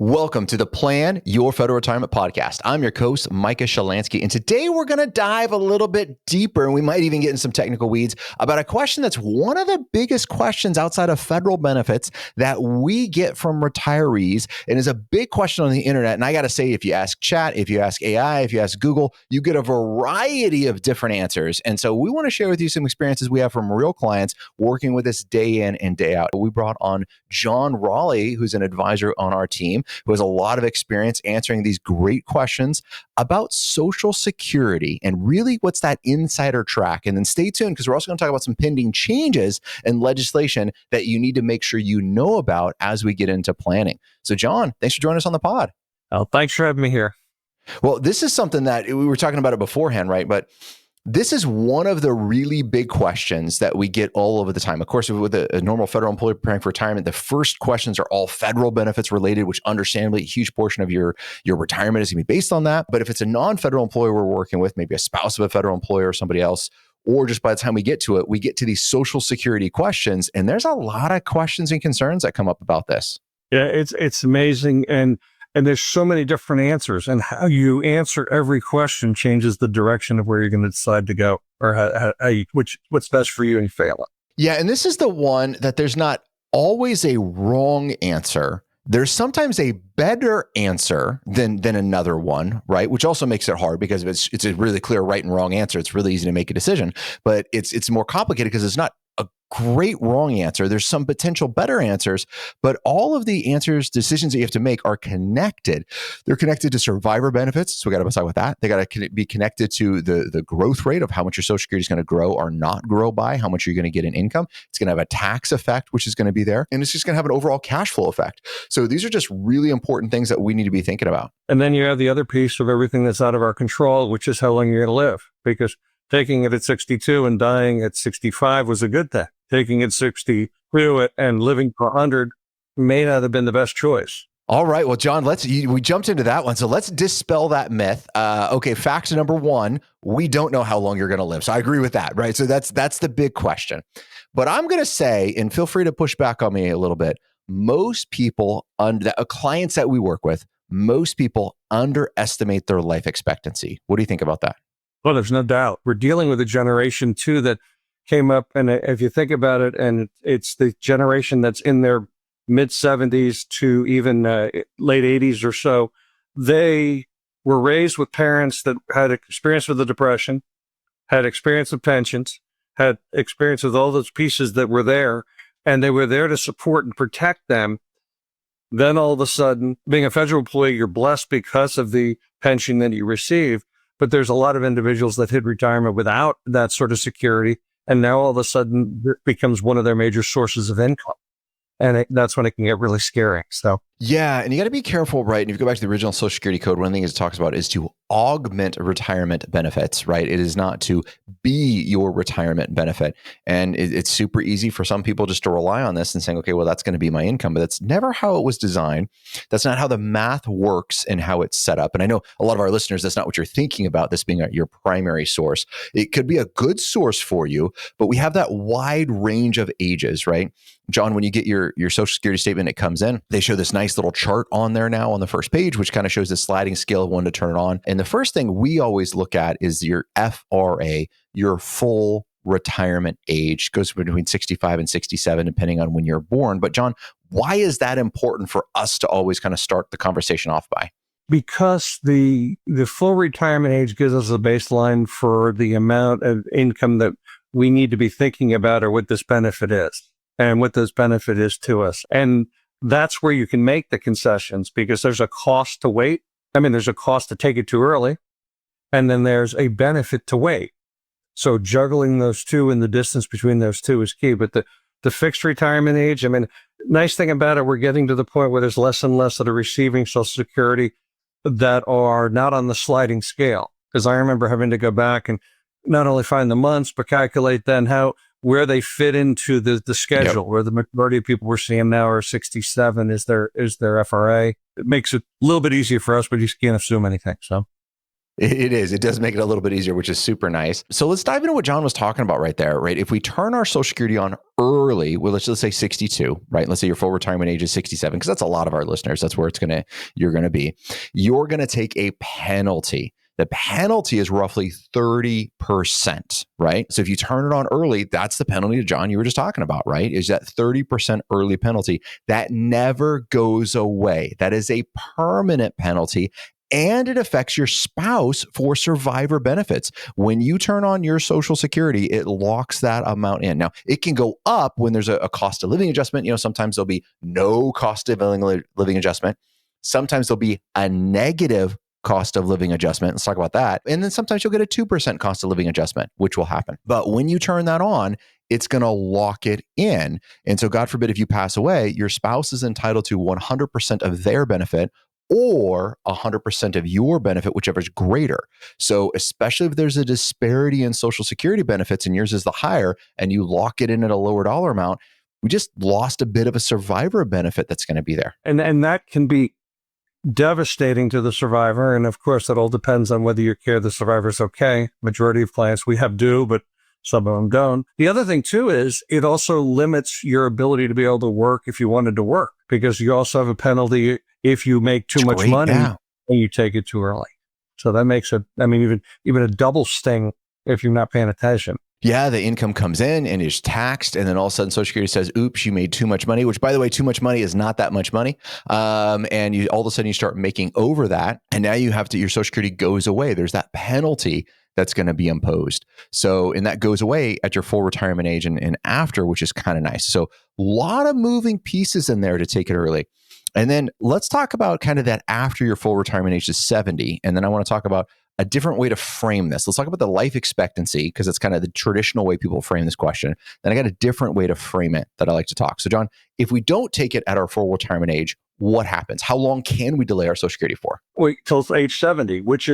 Welcome to the Plan Your Federal Retirement Podcast. I'm your host, Micah Shalansky, and today we're going to dive a little bit deeper, and we might even get in some technical weeds about a question that's one of the biggest questions outside of federal benefits that we get from retirees, and is a big question on the internet. And I got to say, if you ask chat, if you ask AI, if you ask Google, you get a variety of different answers. And so we want to share with you some experiences we have from real clients working with us day in and day out. We brought on John Raleigh, who's an advisor on our team, who has a lot of experience answering these great questions about Social Security and really what's that insider track. And then stay tuned, because we're also going to talk about some pending changes in legislation that you need to make sure you know about as we get into planning. So John, thanks for joining us on the pod. Oh, thanks for having me here. Well, this is something that we were talking about it beforehand, right? But this is one of the really big questions that we get all over the time. Of course, with a normal federal employee preparing for retirement, the first questions are all federal benefits related, which understandably a huge portion of your retirement is going to be based on that. But if it's a non-federal employer we're working with, maybe a spouse of a federal employer or somebody else, or just by the time we get to it, we get to these Social Security questions. And there's a lot of questions and concerns that come up about this. Yeah, it's amazing. And there's so many different answers, and how you answer every question changes the direction of where you're going to decide to go, or what's best for you and fail it. Yeah, and this is the one that there's not always a wrong answer. There's sometimes a better answer than another one, right? Which also makes it hard, because if it's a really clear right and wrong answer, it's really easy to make a decision. But it's more complicated because it's not a great wrong answer. There's some potential better answers, but all of the decisions that you have to make are connected. They're connected to survivor benefits. So we got to decide with that. They got to be connected to the growth rate of how much your Social Security is going to grow or not grow by, how much you're going to get in income. It's going to have a tax effect, which is going to be there. And it's just going to have an overall cash flow effect. So these are just really important things that we need to be thinking about. And then you have the other piece of everything that's out of our control, which is how long you're going to live. Because taking it at 62 and dying at 65 was a good thing. Taking it 62 and living for 100 may not have been the best choice. All right. Well, John, we jumped into that one. So let's dispel that myth. Okay. Fact number one, we don't know how long you're going to live. So I agree with that, right? So that's the big question. But I'm going to say, and feel free to push back on me a little bit, most people, clients that we work with, most people underestimate their life expectancy. What do you think about that? Well, there's no doubt. We're dealing with a generation too that came up, and if you think about it, and it's the generation that's in their mid 70s to even late 80s or so, they were raised with parents that had experience with the Depression, had experience with pensions, had experience with all those pieces that were there, and they were there to support and protect them. Then all of a sudden, being a federal employee, you're blessed because of the pension that you receive, but there's a lot of individuals that hit retirement without that sort of security. And now all of a sudden it becomes one of their major sources of income. And that's when it can get really scary. So yeah, and you got to be careful, right? And if you go back to the original Social Security Code, one thing it talks about is to augment retirement benefits, right? It is not to be your retirement benefit. And it's super easy for some people just to rely on this and saying, okay, well, that's going to be my income. But that's never how it was designed. That's not how the math works and how it's set up. And I know a lot of our listeners, that's not what you're thinking about, this being your primary source. It could be a good source for you, but we have that wide range of ages, right? John, when you get your Social Security statement, it comes in, they show this nice little chart on there now on the first page, which kind of shows the sliding scale of when to turn it on. And the first thing we always look at is your FRA, your full retirement age. It goes between 65 and 67, depending on when you're born. But John, why is that important for us to always kind of start the conversation off by? Because the full retirement age gives us a baseline for the amount of income that we need to be thinking about, or what this benefit is and what this benefit is to us. And that's where you can make the concessions, because there's a cost to wait. I mean, there's a cost to take it too early, and then there's a benefit to wait. So juggling those two and the distance between those two is key. But the fixed retirement age, I mean, nice thing about it, we're getting to the point where there's less and less that are receiving Social Security that are not on the sliding scale. Because I remember having to go back and not only find the months, but calculate then where they fit into the schedule, where the majority of people we're seeing now are 67 is their FRA. It makes it a little bit easier for us, but you can't assume anything. So It is. It does make it a little bit easier, which is super nice. So let's dive into what John was talking about right there, right? If we turn our Social Security on early, well, let's just say 62, right? Let's say your full retirement age is 67, because that's a lot of our listeners. That's where you're going to be. You're going to take a penalty. The penalty is roughly 30%, right? So if you turn it on early, that's the penalty that John, you were just talking about, right? Is that 30% early penalty that never goes away. That is a permanent penalty. And it affects your spouse for survivor benefits. When you turn on your Social Security, it locks that amount in. Now, it can go up when there's a cost of living adjustment. Sometimes there'll be no cost of living adjustment. Sometimes there'll be a negative cost of living adjustment. Let's talk about that. And then sometimes you'll get a 2% cost of living adjustment, which will happen. But when you turn that on, it's going to lock it in. And so God forbid, if you pass away, your spouse is entitled to 100% of their benefit, or 100% of your benefit, whichever is greater. So especially if there's a disparity in Social Security benefits and yours is the higher, and you lock it in at a lower dollar amount, we just lost a bit of a survivor benefit that's going to be there. And that can be devastating to the survivor. And of course, it all depends on whether you care the survivor's okay. Majority of clients we have do, but some of them don't. The other thing too is it also limits your ability to be able to work if you wanted to work, because you also have a penalty if you make too much money and you take it too early. So that makes it, even a double sting if you're not paying attention. Yeah, the income comes in and is taxed, and then all of a sudden Social Security says, oops, you made too much money, which, by the way, too much money is not that much money. And all of a sudden you start making over that, and now you have to, your Social Security goes away. There's that penalty that's going to be imposed. So, and that goes away at your full retirement age and after, which is kind of nice. So a lot of moving pieces in there to take it early. And then let's talk about kind of that after your full retirement age is 70. And then I want to talk about a different way to frame this. Let's talk about the life expectancy, because it's kind of the traditional way people frame this question. Then I got a different way to frame it that I like to talk. So John, if we don't take it at our full retirement age, what happens? How long can we delay our Social Security for? Wait till age 70, which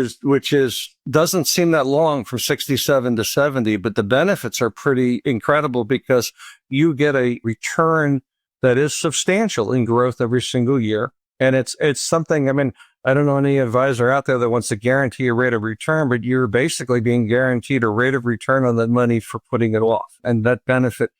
doesn't seem that long from 67 to 70, but the benefits are pretty incredible because you get a return that is substantial in growth every single year. And it's something, I don't know any advisor out there that wants to guarantee a rate of return, but you're basically being guaranteed a rate of return on that money for putting it off. And that benefit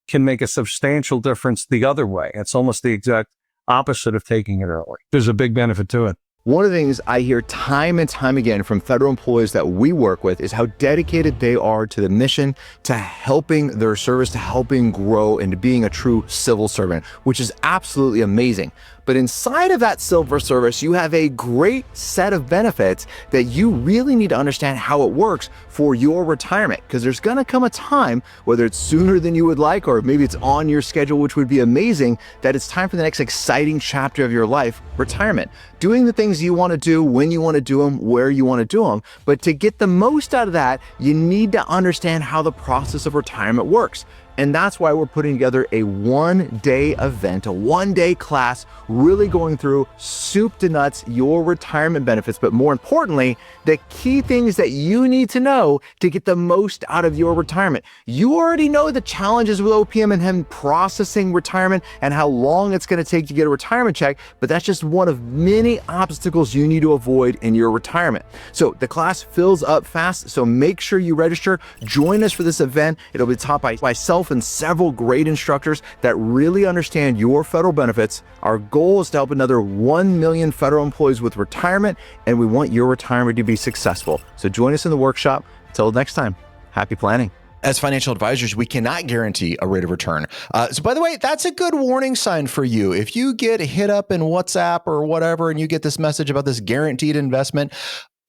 can make a substantial difference the other way. It's almost the exact opposite of taking it early. There's a big benefit to it. One of the things I hear time and time again from federal employees that we work with is how dedicated they are to the mission, to helping their service, to helping grow, and to being a true civil servant, which is absolutely amazing. But inside of that civil service, you have a great set of benefits that you really need to understand how it works for your retirement, because there's going to come a time, whether it's sooner than you would like, or maybe it's on your schedule, which would be amazing, that it's time for the next exciting chapter of your life, retirement. Doing the things you want to do, when you want to do them, where you want to do them. But to get the most out of that, you need to understand how the process of retirement works. And that's why we're putting together a one-day event, a one-day class, really going through soup to nuts your retirement benefits, but more importantly, the key things that you need to know to get the most out of your retirement. You already know the challenges with OPM and him processing retirement and how long it's going to take to get a retirement check, but that's just one of many obstacles you need to avoid in your retirement. So the class fills up fast, so make sure you register. Join us for this event. It'll be taught by myself and several great instructors that really understand your federal benefits. Our goal is to help another 1 million federal employees with retirement, and we want your retirement to be successful. So join us in the workshop. Until next time, happy planning. As financial advisors, we cannot guarantee a rate of return. So by the way, that's a good warning sign for you. If you get hit up in WhatsApp or whatever, and you get this message about this guaranteed investment,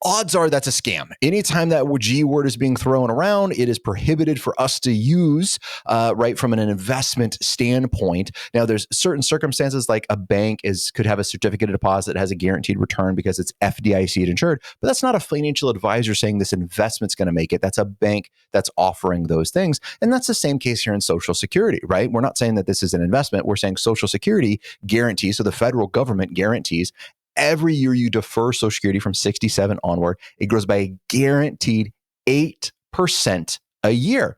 odds are that's a scam. Anytime that G word is being thrown around, it is prohibited for us to use, right, from an investment standpoint. Now, there's certain circumstances like a bank could have a certificate of deposit that has a guaranteed return because it's FDIC insured, but that's not a financial advisor saying this investment's going to make it. That's a bank that's offering those things. And that's the same case here in Social Security, right? We're not saying that this is an investment. We're saying Social Security guarantees, so the federal government guarantees every year you defer Social Security from 67 onward, it grows by a guaranteed 8% a year.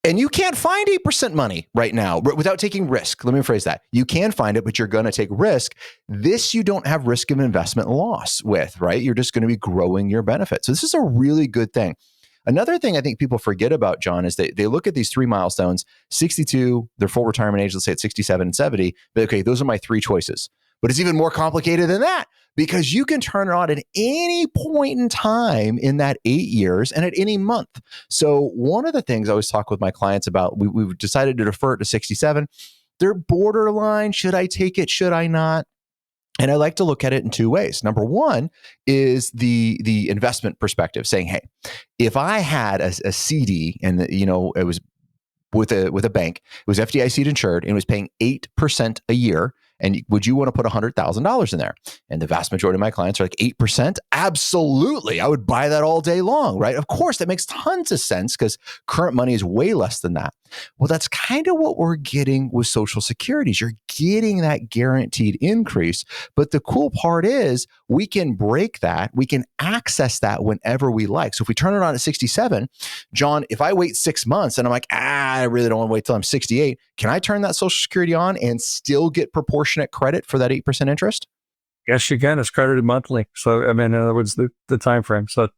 And you can't find 8% money right now without taking risk. Let me rephrase that. You can find it, but you're going to take risk. This you don't have risk of investment loss with, right? You're just going to be growing your benefit. So this is a really good thing. Another thing I think people forget about, John, is they look at these 3 milestones, 62, their full retirement age, let's say at 67 and 70. But okay, those are my 3 choices. But it's even more complicated than that, because you can turn it on at any point in time in that 8 years and at any month. So one of the things I always talk with my clients about, we've decided to defer it to 67. They're borderline. Should I take it? Should I not? And I like to look at it in 2 ways. Number one is the investment perspective, saying, hey, if I had a CD and it was with a bank, it was FDIC insured and it was paying 8% a year, and would you want to put $100,000 in there? And the vast majority of my clients are like, 8%? Absolutely. I would buy that all day long, right? Of course, that makes tons of sense because current money is way less than that. Well, that's kind of what we're getting with Social Security. You're getting that guaranteed increase. But the cool part is we can break that. We can access that whenever we like. So if we turn it on at 67, John, if I wait 6 months and I'm like, I really don't want to wait till I'm 68, can I turn that Social Security on and still get proportionate credit for that 8% interest? Yes, you can. It's credited monthly. So, I mean, in other words, the time frame. So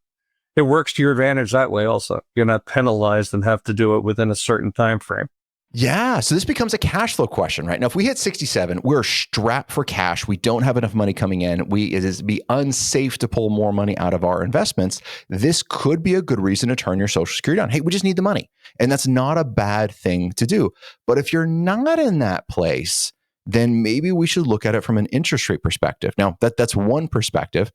it works to your advantage that way also. You're not penalized and have to do it within a certain time frame. Yeah. So this becomes a cash flow question, right? Now, if we hit 67, we're strapped for cash. We don't have enough money coming in. It is be unsafe to pull more money out of our investments. This could be a good reason to turn your Social Security on. Hey, we just need the money. And that's not a bad thing to do. But if you're not in that place, then maybe we should look at it from an interest rate perspective. Now, that's one perspective.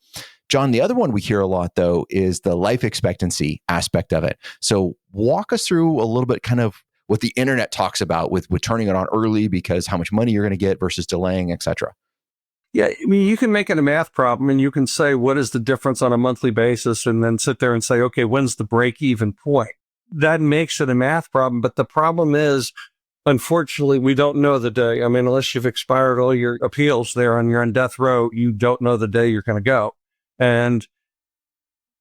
John, the other one we hear a lot, though, is the life expectancy aspect of it. So walk us through a little bit kind of what the internet talks about with turning it on early because how much money you're going to get versus delaying, et cetera. Yeah, I mean, you can make it a math problem and you can say, what is the difference on a monthly basis? And then sit there and say, okay, when's the break-even point? That makes it a math problem. But the problem is, unfortunately, we don't know the day. I mean, unless you've expired all your appeals there and you're on death row, you don't know the day you're going to go. And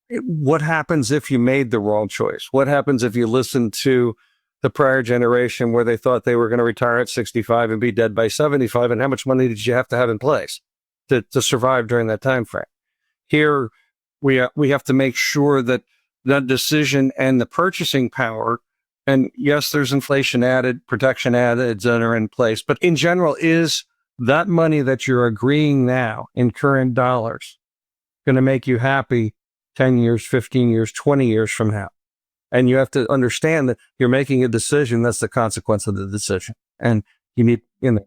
what happens if you made the wrong choice? What happens if you listened to the prior generation where they thought they were going to retire at 65 and be dead by 75? And how much money did you have to have in place to survive during that time frame? Here, we have to make sure that that decision and the purchasing power, and yes, there's inflation added, protection added that are in place, but in general, is that money that you're agreeing now in current dollars going to make you happy 10 years, 15 years, 20 years from now? And you have to understand that you're making a decision. That's the consequence of the decision. And you need,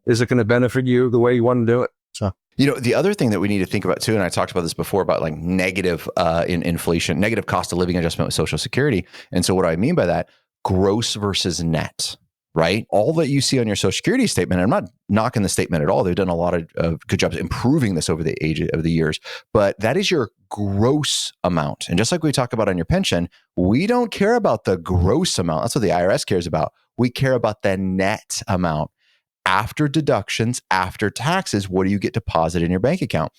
is it going to benefit you the way you want to do it? So, the other thing that we need to think about too, and I talked about this before about like negative in inflation, negative cost of living adjustment with Social Security. And so what do I mean by that? Gross versus net, right? All that you see on your Social Security statement, I'm not knocking the statement at all. They've done a lot of good jobs improving this over the age of the years, but that is your gross amount. And just like we talk about on your pension, we don't care about the gross amount. That's what the IRS cares about. We care about the net amount. After deductions, after taxes, what do you get deposited in your bank account?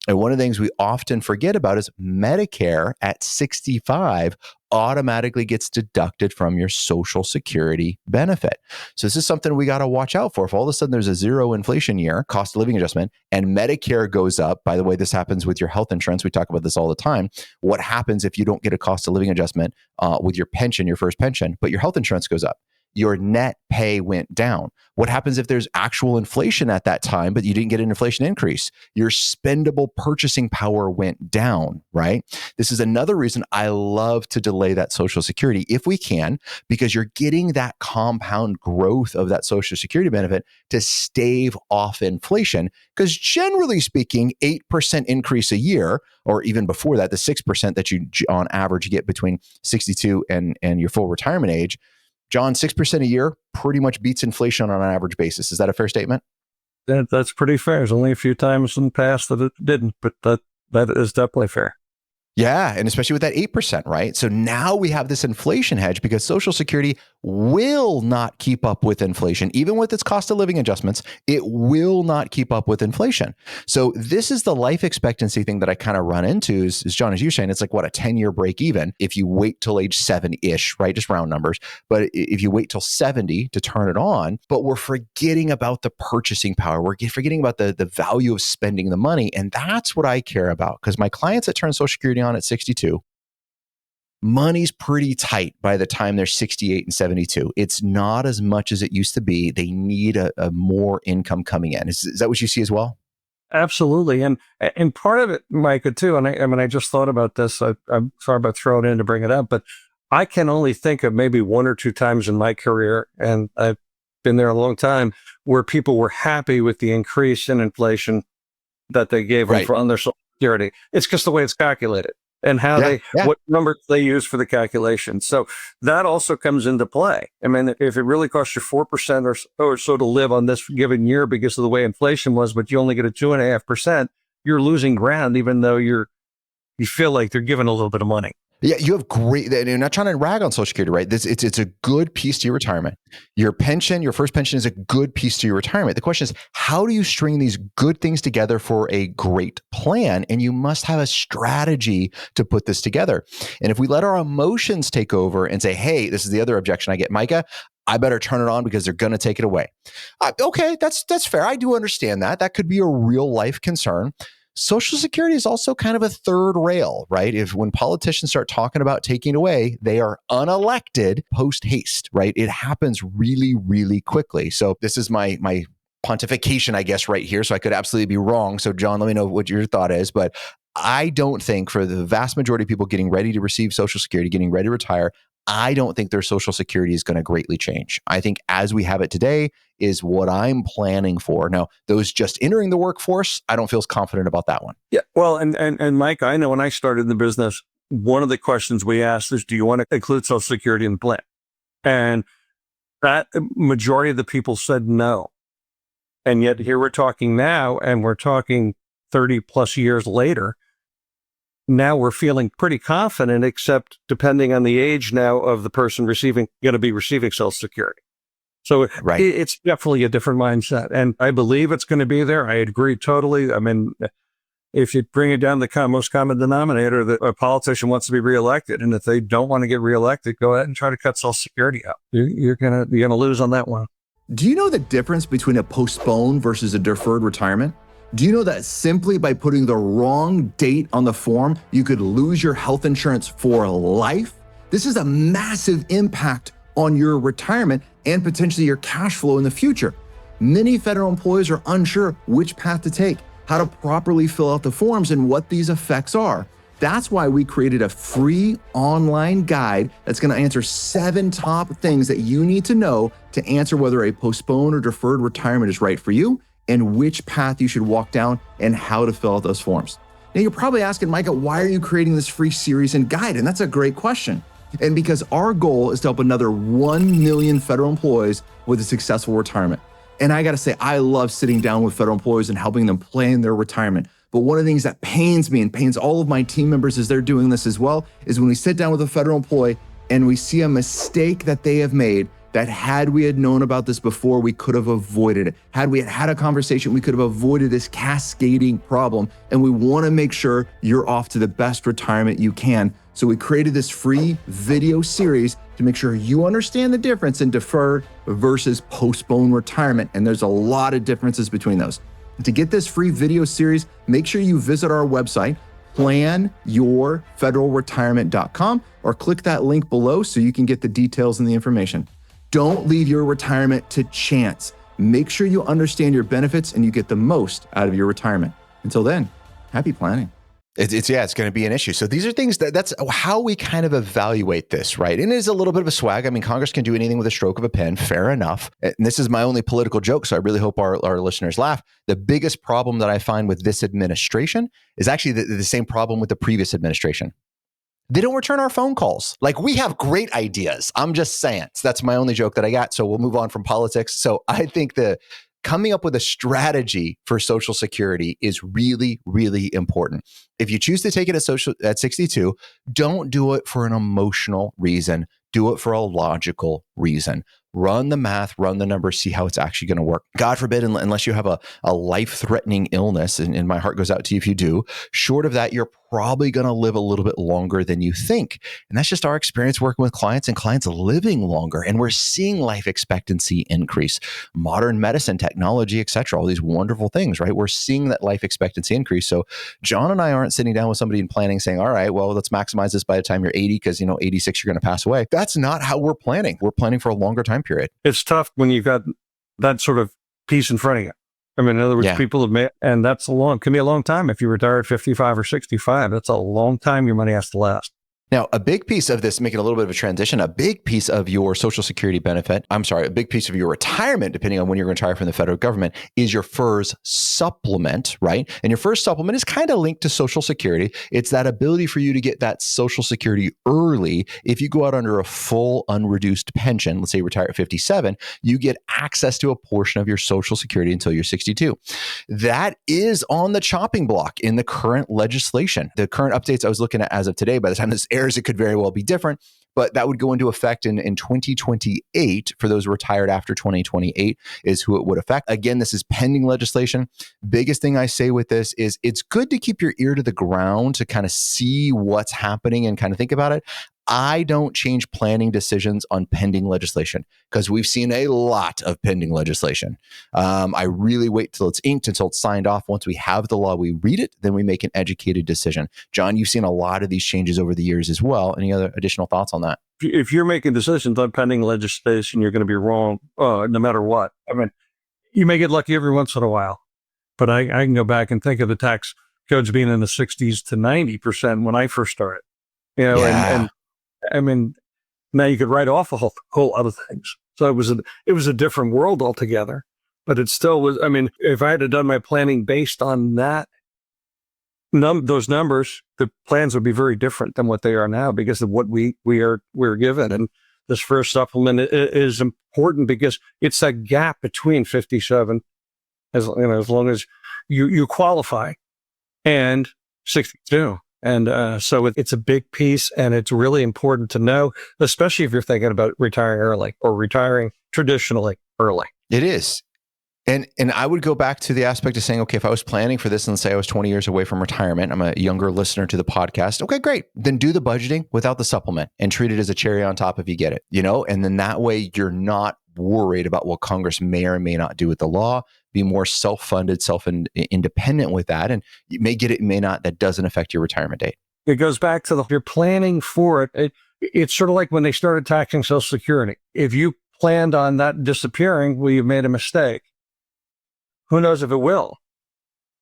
And one of the things we often forget about is Medicare at 65 automatically gets deducted from your Social Security benefit. So this is something we got to watch out for. If all of a sudden there's a zero inflation year, cost of living adjustment, and Medicare goes up, by the way, this happens with your health insurance. We talk about this all the time. What happens if you don't get a cost of living adjustment with your pension, your first pension, but your health insurance goes up? Your net pay went down. What happens if there's actual inflation at that time, but you didn't get an inflation increase? Your spendable purchasing power went down, right? This is another reason I love to delay that Social Security if we can, because you're getting that compound growth of that Social Security benefit to stave off inflation. Because generally speaking, 8% increase a year, or even before that, the 6% that you on average get between 62 and your full retirement age, John, 6% a year pretty much beats inflation on an average basis. Is that a fair statement? That's pretty fair. There's only a few times in the past that it didn't, but that is definitely fair. Yeah, and especially with that 8%, right? So now we have this inflation hedge because Social Security will not keep up with inflation. Even with its cost of living adjustments, it will not keep up with inflation. So this is the life expectancy thing that I kind of run into is John, as you're saying, it's like what, a 10-year break even if you wait till age 70-ish, right? Just round numbers. But if you wait till 70 to turn it on, but we're forgetting about the purchasing power. We're forgetting about the value of spending the money. And that's what I care about because my clients that turn Social Security on at 62, money's pretty tight by the time they're 68 and 72. It's not as much as it used to be. They need a more income coming in. Is that what you see as well? Absolutely. And part of it, Micah, too, and I mean, I just thought about this. I'm sorry about throwing it in to bring it up, but I can only think of maybe one or two times in my career, and I've been there a long time, where people were happy with the increase in inflation that they gave them on their Social Security. It's just the way it's calculated and how what numbers they use for the calculation. So that also comes into play. I mean, if it really costs you 4% or so to live on this given year because of the way inflation was, but you only get a 2.5%, you're losing ground, even though you feel like they're giving a little bit of money. Yeah, you have great, and you're not trying to rag on Social Security, right? It's a good piece to your retirement. Your pension, your first pension is a good piece to your retirement. The question is, how do you string these good things together for a great plan? And you must have a strategy to put this together. And if we let our emotions take over and say, hey, this is the other objection I get, Micah, I better turn it on because they're going to take it away. Okay, that's fair. I do understand that. That could be a real life concern. Social Security is also kind of a third rail, right? If when politicians start talking about taking away, they are unelected post haste, right? It happens really, really quickly. So this is my pontification, I guess, right here. So I could absolutely be wrong. So John, let me know what your thought is. But I don't think for the vast majority of people getting ready to receive Social Security, getting ready to retire, I don't think their Social Security is going to greatly change. I think as we have it today is what I'm planning for. Now, those just entering the workforce, I don't feel as confident about that one. Yeah. Well, and Mike, I know when I started in the business, one of the questions we asked is, do you want to include Social Security in the plan? And that majority of the people said no. And yet here we're talking now, and we're talking 30 plus years later. Now we're feeling pretty confident, except depending on the age now of the person going to be receiving Social Security. So it's definitely a different mindset. And I believe it's going to be there. I agree totally. I mean, if you bring it down to the most common denominator, that a politician wants to be reelected, and if they don't want to get reelected, go ahead and try to cut Social Security out. You're gonna lose on that one. Do you know the difference between a postponed versus a deferred retirement? Do you know that simply by putting the wrong date on the form, you could lose your health insurance for life? This is a massive impact on your retirement and potentially your cash flow in the future. Many federal employees are unsure which path to take, how to properly fill out the forms, and what these effects are. That's why we created a free online guide that's going to answer 7 top things that you need to know to answer whether a postponed or deferred retirement is right for you, and which path you should walk down, and how to fill out those forms. Now, you're probably asking, Micah, why are you creating this free series and guide? And that's a great question. And because our goal is to help another 1 million federal employees with a successful retirement. And I got to say, I love sitting down with federal employees and helping them plan their retirement. But one of the things that pains me and pains all of my team members as they're doing this as well is when we sit down with a federal employee and we see a mistake that they have made, that had we had known about this before, we could have avoided it. Had we had a conversation, we could have avoided this cascading problem. And we want to make sure you're off to the best retirement you can. So we created this free video series to make sure you understand the difference in deferred versus postponed retirement. And there's a lot of differences between those. To get this free video series, make sure you visit our website, planyourfederalretirement.com, or click that link below so you can get the details and the information. Don't leave your retirement to chance. Make sure you understand your benefits and you get the most out of your retirement. Until then, happy planning. It's going to be an issue. So these are things that's how we kind of evaluate this, right? And it is a little bit of a swag. I mean, Congress can do anything with a stroke of a pen. Fair enough. And this is my only political joke, so I really hope our listeners laugh. The biggest problem that I find with this administration is actually the same problem with the previous administration. They don't return our phone calls. Like, we have great ideas. I'm just saying. So that's my only joke that I got. So we'll move on from politics. So I think coming up with a strategy for Social Security is really, really important. If you choose to take it at 62, don't do it for an emotional reason. Do it for a logical reason. Run the math, run the numbers, see how it's actually going to work. God forbid, unless you have a life-threatening illness, and my heart goes out to you if you do, short of that, you're probably going to live a little bit longer than you think. And that's just our experience working with clients and clients living longer. And we're seeing life expectancy increase. Modern medicine, technology, et cetera, all these wonderful things, right? We're seeing that life expectancy increase. So John and I aren't sitting down with somebody in planning saying, all right, well, let's maximize this by the time you're 80 because, 86, you're going to pass away. That's not how we're planning. We're planning for a longer time period. It's tough when you've got that sort of piece in front of you. I mean, in other words, people have made, and can be a long time. If you retire at 55 or 65, that's a long time your money has to last. Now, a big piece of this, making a little bit of a transition, a big piece of your Social Security benefit, a big piece of your retirement, depending on when you're going to retire from the federal government, is your FERS supplement, right? And your FERS supplement is kind of linked to Social Security. It's that ability for you to get that Social Security early. If you go out under a full unreduced pension, let's say you retire at 57, you get access to a portion of your Social Security until you're 62. That is on the chopping block in the current legislation. The current updates I was looking at as of today, by the time this airs, it could very well be different, but that would go into effect in 2028. For those retired after 2028 is who it would affect. Again, this is pending legislation. Biggest thing I say with this is it's good to keep your ear to the ground to kind of see what's happening and kind of think about it. I don't change planning decisions on pending legislation because we've seen a lot of pending legislation. I really wait till it's inked, until it's signed off. Once we have the law, we read it, then we make an educated decision. John, you've seen a lot of these changes over the years as well. Any other additional thoughts on that? If you're making decisions on pending legislation, you're going to be wrong no matter what. I mean, you may get lucky every once in a while, but I can go back and think of the tax codes being in the 60s to 90% when I first started. And I mean, now you could write off a whole other things. So it was a different world altogether, but it still was. I mean, if I had done my planning based on that, those numbers, the plans would be very different than what they are now because of what we're given. And this first supplement is important because it's that gap between 57, as long as you qualify, and 62. And so it's a big piece, and it's really important to know, especially if you're thinking about retiring early or retiring traditionally early. It is. And I would go back to the aspect of saying, okay, if I was planning for this and say I was 20 years away from retirement, I'm a younger listener to the podcast. Okay, great. Then do the budgeting without the supplement and treat it as a cherry on top if you get it, and then that way you're not worried about what Congress may or may not do with the law. Be more self-funded, self-independent with that. And you may get it, you may not. That doesn't affect your retirement date. It goes back to you're planning for it. It's sort of like when they started taxing Social Security. If you planned on that disappearing, well, you've made a mistake. Who knows if it will?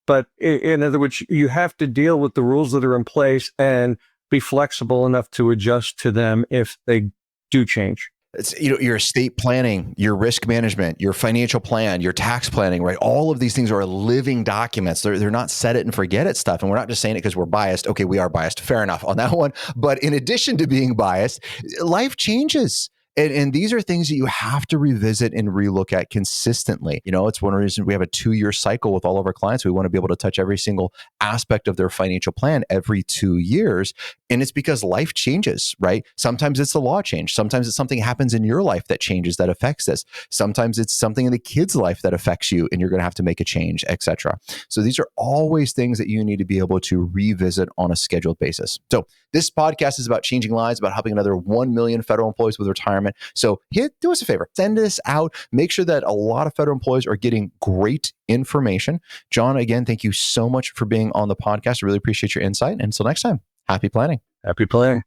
But in other words, you have to deal with the rules that are in place and be flexible enough to adjust to them if they do change. It's, your estate planning, your risk management, your financial plan, your tax planning, right? All of these things are living documents. They're not set it and forget it stuff. And we're not just saying it because we're biased. Okay, we are biased. Fair enough on that one. But in addition to being biased, life changes. And these are things that you have to revisit and relook at consistently. It's one reason we have a 2-year cycle with all of our clients. We want to be able to touch every single aspect of their financial plan every 2 years. And it's because life changes, right? Sometimes it's the law change. Sometimes it's something happens in your life that changes, that affects this. Sometimes it's something in the kid's life that affects you and you're going to have to make a change, etc. So these are always things that you need to be able to revisit on a scheduled basis. So this podcast is about changing lives, about helping another 1 million federal employees with retirement. So do us a favor, send this out. Make sure that a lot of federal employees are getting great information. John, again, thank you so much for being on the podcast. I really appreciate your insight. And until next time, happy planning. Happy planning.